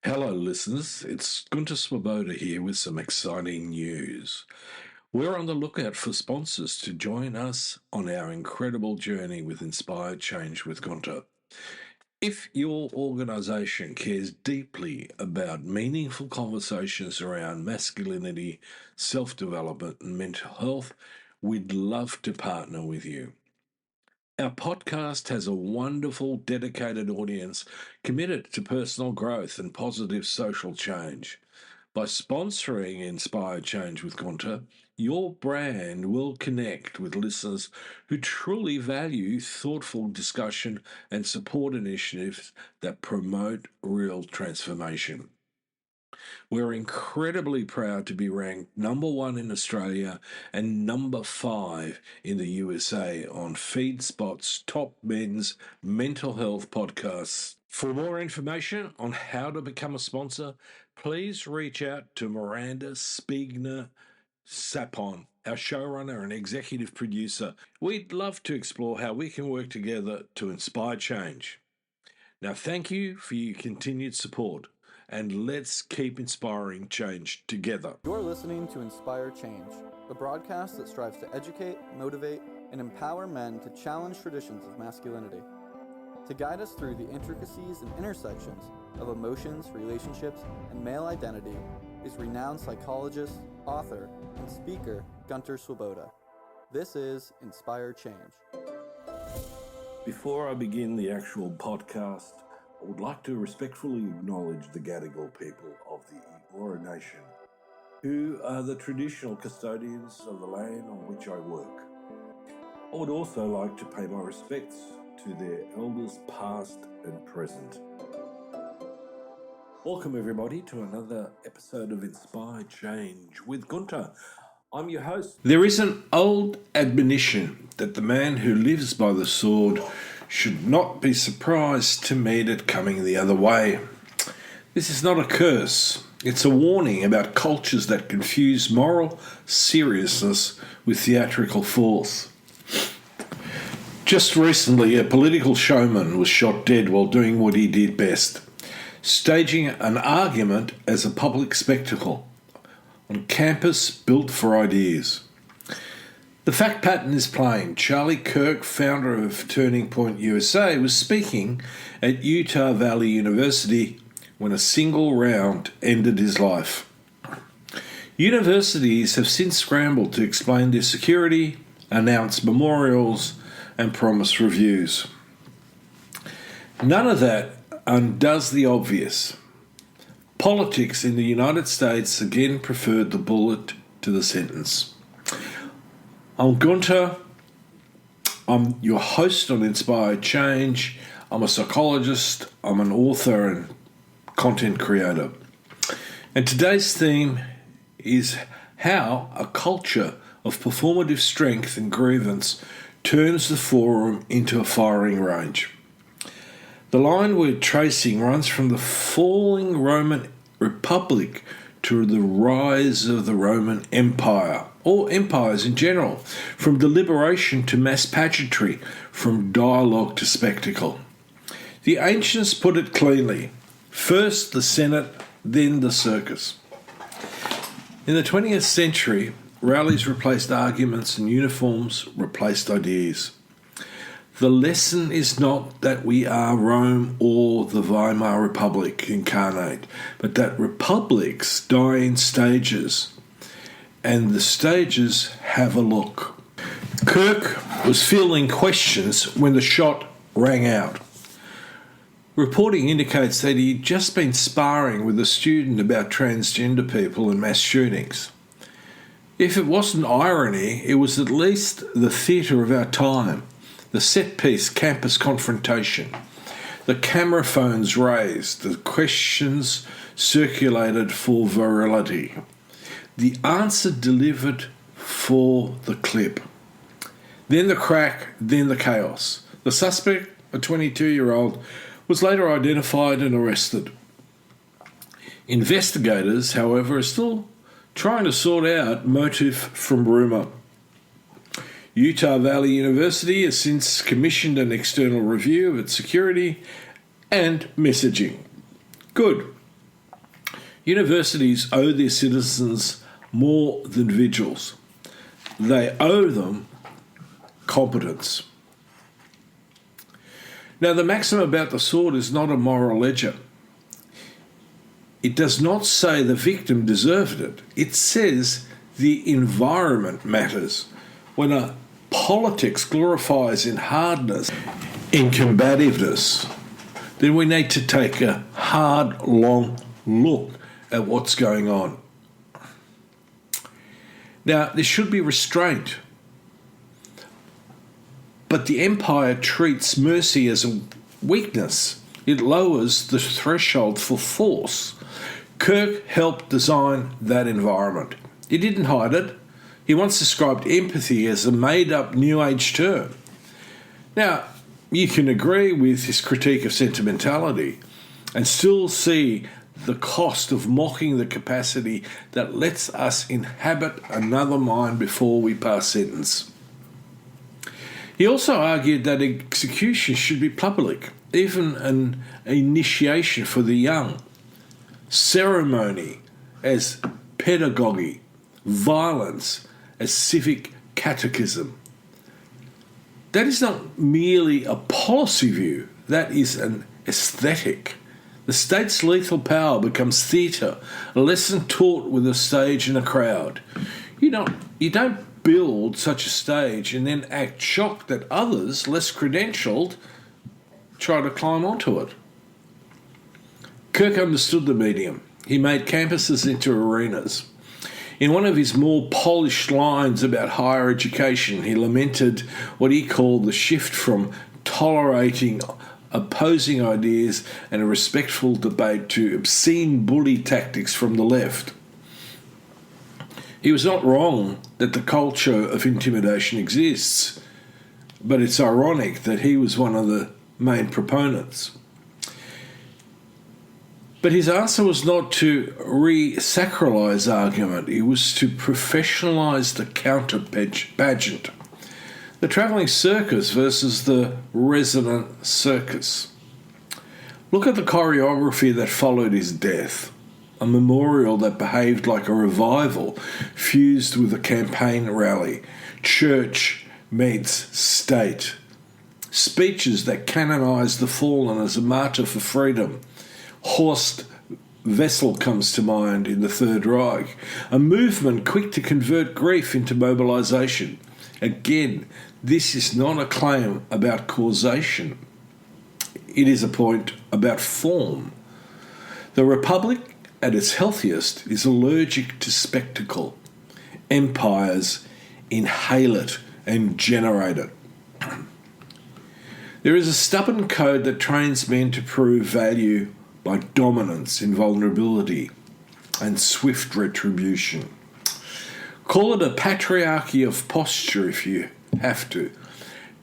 Hello, listeners. It's Gunter Swoboda here with some exciting news. We're on the lookout for sponsors to join us on our incredible journey with Inspire Change with Gunter. If your organisation cares deeply about meaningful conversations around masculinity, self development, and mental health, we'd love to partner with you. Our podcast has a wonderful, dedicated audience committed to personal growth and positive social change. By sponsoring Inspire Change with Gunter, your brand will connect with listeners who truly value thoughtful discussion and support initiatives that promote real transformation. We're incredibly proud to be ranked number one in Australia and number 5 in the USA on FeedSpot's top men's mental health podcasts. For more information on how to become a sponsor, please reach out to Miranda Spiegner Sapon, our showrunner and executive producer. We'd love to explore how we can work together to inspire change. Now, thank you for your continued support, and let's keep inspiring change together. You're listening to Inspire Change, a broadcast that strives to educate, motivate, and empower men to challenge traditions of masculinity. To guide us through the intricacies and intersections of emotions, relationships, and male identity is renowned psychologist, author, and speaker Gunter Swoboda. This is Inspire Change. Before I begin the actual podcast, I would like to respectfully acknowledge the Gadigal people of the Eora Nation, who are the traditional custodians of the land on which I work. I would also like to pay my respects to their elders past and present. Welcome everybody to another episode of Inspire Change with Gunter. I'm your host. There is an old admonition that the man who lives by the sword should not be surprised to meet it coming the other way. This is not a curse. It's a warning about cultures that confuse moral seriousness with theatrical force. Just recently, a political showman was shot dead while doing what he did best, staging an argument as a public spectacle on campus built for ideas. The fact pattern is plain. Charlie Kirk, founder of Turning Point USA, was speaking at Utah Valley University when a single round ended his life. Universities have since scrambled to explain their security, announce memorials, and promise reviews. None of that undoes the obvious. Politics in the United States again preferred the bullet to the sentence. I'm Gunter. I'm your host on Inspire Change. I'm a psychologist. I'm an author and content creator. And today's theme is how a culture of performative strength and grievance turns the forum into a firing range. The line we're tracing runs from the falling Roman Republic to the rise of the Roman Empire, or empires in general, from deliberation to mass pageantry, from dialogue to spectacle. The ancients put it cleanly: first the Senate, then the circus. In the 20th century, rallies replaced arguments and uniforms replaced ideas. The lesson is not that we are Rome or the Weimar Republic incarnate, but that republics die in stages, and the stages have a look. Kirk was fielding questions when the shot rang out. Reporting indicates that he'd just been sparring with a student about transgender people and mass shootings. If it wasn't irony, it was at least the theatre of our time. The set-piece campus confrontation, the camera phones raised, the questions circulated for virility, the answer delivered for the clip. Then the crack, then the chaos. The suspect, a 22-year-old, was later identified and arrested. Investigators, however, are still trying to sort out motive from rumour. Utah Valley University has since commissioned an external review of its security and messaging. Good. Universities owe their citizens more than vigils. They owe them competence. Now, the maxim about the sword is not a moral ledger. It does not say the victim deserved it. It says the environment matters. When a politics glorifies in hardness, in combativeness, then we need to take a hard, long look at what's going on. Now, there should be restraint, but the empire treats mercy as a weakness. It lowers the threshold for force. Kirk helped design that environment. He didn't hide it. He once described empathy as a made-up New Age term. Now, you can agree with his critique of sentimentality and still see the cost of mocking the capacity that lets us inhabit another mind before we pass sentence. He also argued that execution should be public, even an initiation for the young, ceremony as pedagogy, violence as civic catechism. That is not merely a policy view, that is an aesthetic. The state's lethal power becomes theatre, a lesson taught with a stage and a crowd. You don't build such a stage and then act shocked that others, less credentialed, try to climb onto it. Kirk understood the medium. He made campuses into arenas. In one of his more polished lines about higher education, he lamented what he called the shift from tolerating opposing ideas and a respectful debate to obscene bully tactics from the left. He was not wrong that the culture of intimidation exists, but it's ironic that he was one of the main proponents. But his answer was not to re-sacralise argument, it was to professionalise the counter-pageant. The travelling circus versus the resident circus. Look at the choreography that followed his death. A memorial that behaved like a revival fused with a campaign rally. Church meets state. Speeches that canonised the fallen as a martyr for freedom. Horst Wessel comes to mind in the Third Reich. A movement quick to convert grief into mobilisation. Again, this is not a claim about causation. It is a point about form. The Republic, at its healthiest, is allergic to spectacle. Empires inhale it and generate it. There is a stubborn code that trains men to prove value by dominance in vulnerability and swift retribution. Call it a patriarchy of posture if you have to,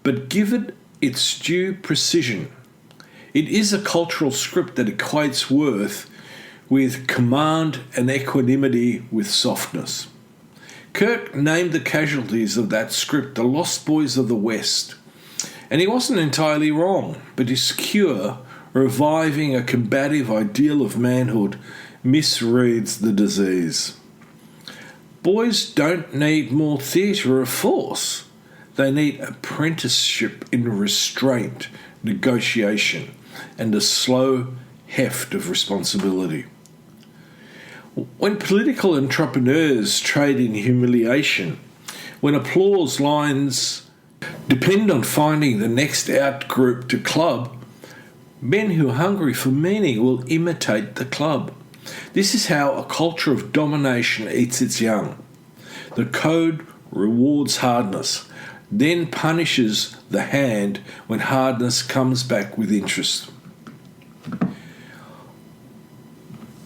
but give it its due precision. It is a cultural script that equates worth with command and equanimity with softness. Kirk named the casualties of that script the Lost Boys of the West, and he wasn't entirely wrong, but his cure, reviving a combative ideal of manhood, misreads the disease. Boys don't need more theatre of force. They need apprenticeship in restraint, negotiation, and a slow heft of responsibility. When political entrepreneurs trade in humiliation, when applause lines depend on finding the next out group to club, men who are hungry for meaning will imitate the club. This is how a culture of domination eats its young. The code rewards hardness, then punishes the hand when hardness comes back with interest.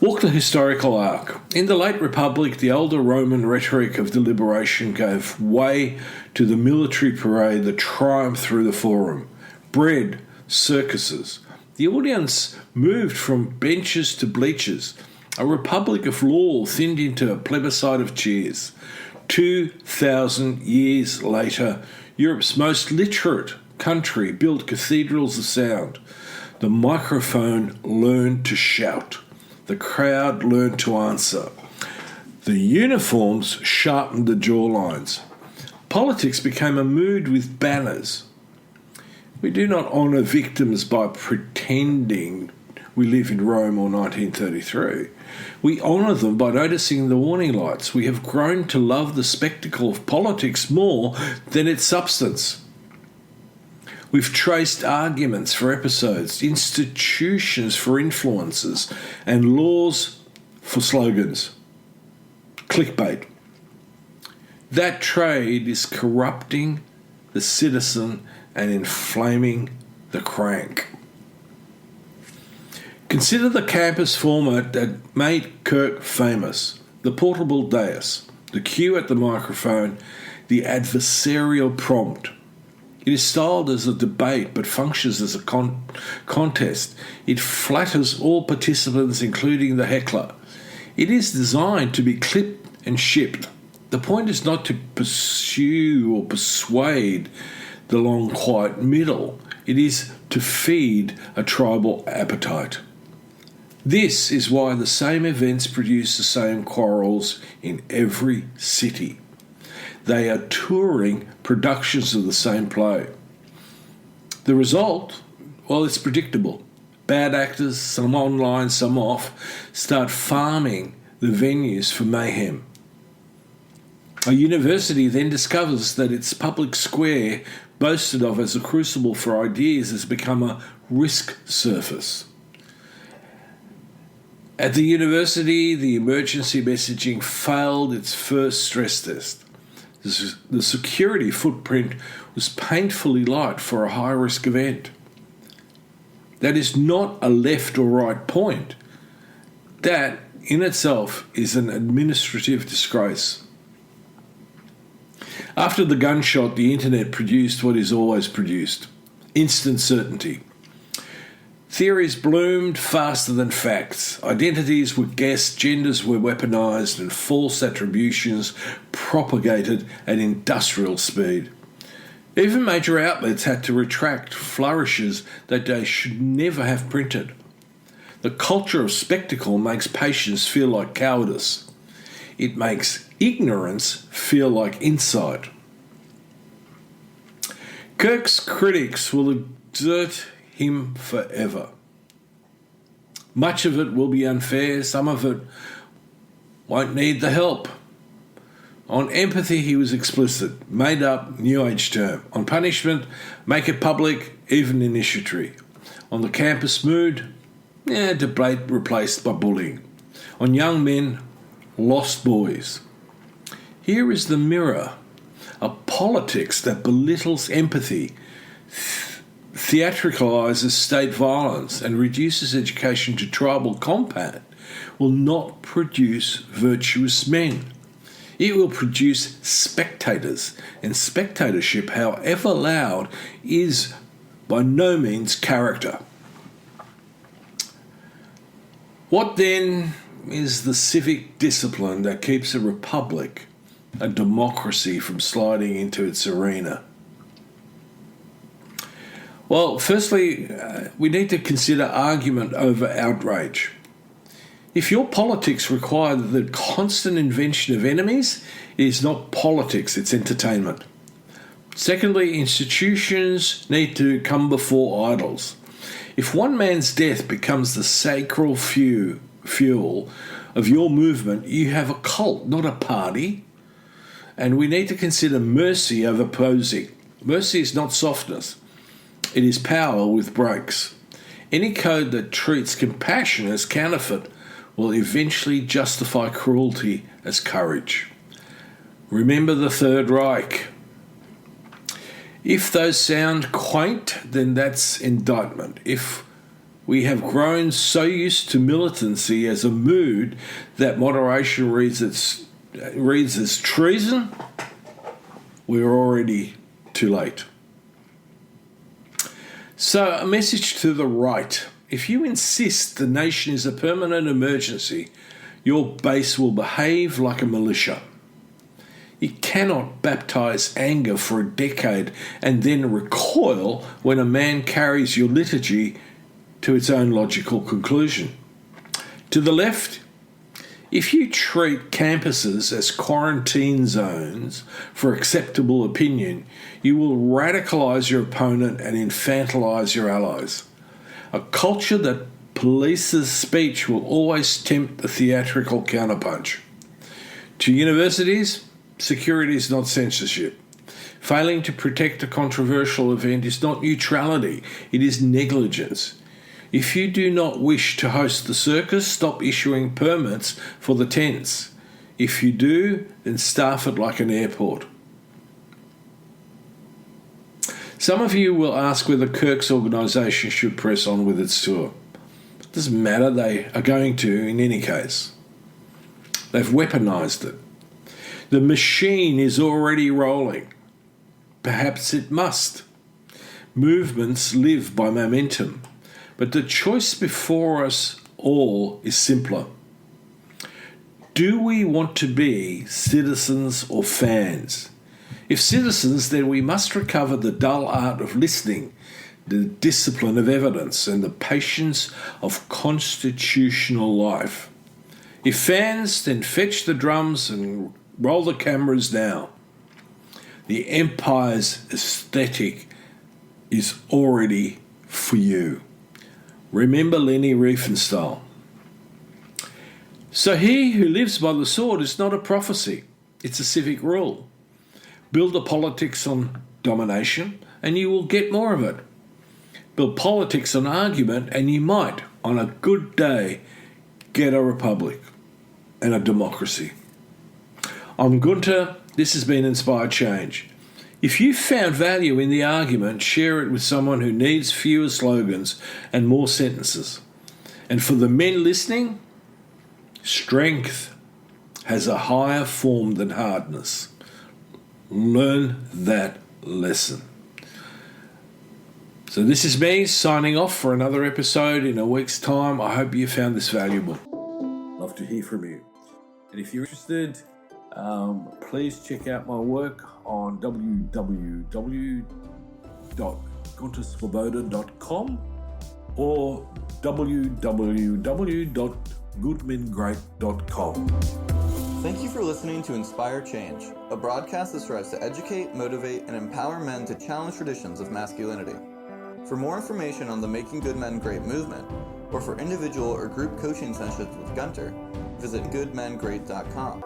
Walk the historical arc. In the late Republic, the older Roman rhetoric of deliberation gave way to the military parade that triumphed through the forum. Bread, circuses. The audience moved from benches to bleachers. A republic of law thinned into a plebiscite of cheers. 2,000 years later, Europe's most literate country built cathedrals of sound. The microphone learned to shout. the crowd learned to answer. The uniforms sharpened the jawlines. Politics became a mood with banners. We do not honour victims by pretending we live in Rome or 1933. We honour them by noticing the warning lights. We have grown to love the spectacle of politics more than its substance. We've traced arguments for episodes, institutions for influences, and laws for slogans. Clickbait. That trade is corrupting the citizen and inflaming the crank. Consider the campus format that made Kirk famous. The portable dais, the cue at the microphone, the adversarial prompt. It is styled as a debate but functions as a contest. It flatters all participants, including the heckler. It is designed to be clipped and shipped. The point is not to pursue or persuade the long, quiet middle. It is to feed a tribal appetite. This is why the same events produce the same quarrels in every city. They are touring productions of the same play. The result, well, it's predictable. Bad actors, some online, some off, start farming the venues for mayhem. A university then discovers that its public square, boasted of as a crucible for ideas, has become a risk surface. At the university, the emergency messaging failed its first stress test. The security footprint was painfully light for a high-risk event. That is not a left or right point. That, in itself, is an administrative disgrace. After the gunshot, the internet produced what is always produced: instant certainty. Theories bloomed faster than facts. Identities were guessed, genders were weaponized, and false attributions propagated at industrial speed. Even major outlets had to retract flourishes that they should never have printed. The culture of spectacle makes patience feel like cowardice. It makes ignorance feel like insight. Kirk's critics will exert him forever. Much of it will be unfair, some of it won't need the help. On empathy, he was explicit, made up, new age term. On punishment, make it public, even initiatory. On the campus mood, debate replaced by bullying. On young men, lost boys. Here is the mirror, a politics that belittles empathy, theatricalizes state violence, and reduces education to tribal combat will not produce virtuous men. It will produce spectators, and spectatorship, however loud, is by no means character. What then is the civic discipline that keeps a republic, a democracy, from sliding into its arena? Well, firstly, we need to consider argument over outrage. If your politics require the constant invention of enemies, it is not politics, it's entertainment. Secondly, institutions need to come before idols. If one man's death becomes the sacral fuel of your movement, you have a cult, not a party. And we need to consider mercy over posing. Mercy is not softness. It is power with brakes. Any code that treats compassion as counterfeit will eventually justify cruelty as courage. Remember the Third Reich. If those sound quaint, then that's indictment. If we have grown so used to militancy as a mood that moderation reads as treason, we're already too late. So, a message to the right. If you insist the nation is a permanent emergency, your base will behave like a militia. You cannot baptize anger for a decade and then recoil when a man carries your liturgy to its own logical conclusion. To the left, if you treat campuses as quarantine zones for acceptable opinion, you will radicalise your opponent and infantilise your allies. A culture that polices speech will always tempt the theatrical counterpunch. To universities, security is not censorship. Failing to protect a controversial event is not neutrality, it is negligence. If you do not wish to host the circus, stop issuing permits for the tents. If you do, then staff it like an airport. Some of you will ask whether Kirk's organisation should press on with its tour. It doesn't matter, they are going to in any case. They've weaponised it. The machine is already rolling. Perhaps it must. Movements live by momentum. But the choice before us all is simpler. Do we want to be citizens or fans? If citizens, then we must recover the dull art of listening, the discipline of evidence, and the patience of constitutional life. If fans, then fetch the drums and roll the cameras now. The Empire's aesthetic is already for you. Remember Leni Riefenstahl. So he who lives by the sword is not a prophecy, it's a civic rule. Build a politics on domination and you will get more of it. Build politics on argument and you might, on a good day, get a republic and a democracy. I'm Gunter, this has been Inspire Change. If you found value in the argument, share it with someone who needs fewer slogans and more sentences. And for the men listening, strength has a higher form than hardness. Learn that lesson. So this is me signing off for another episode in a week's time. I hope you found this valuable. Love to hear from you. And if you're interested, please check out my work on www.guntersvoboda.com or www.goodmengreat.com. Thank you for listening to Inspire Change, a broadcast that strives to educate, motivate, and empower men to challenge traditions of masculinity. For more information on the Making Good Men Great movement, or for individual or group coaching sessions with Gunter, visit goodmengreat.com.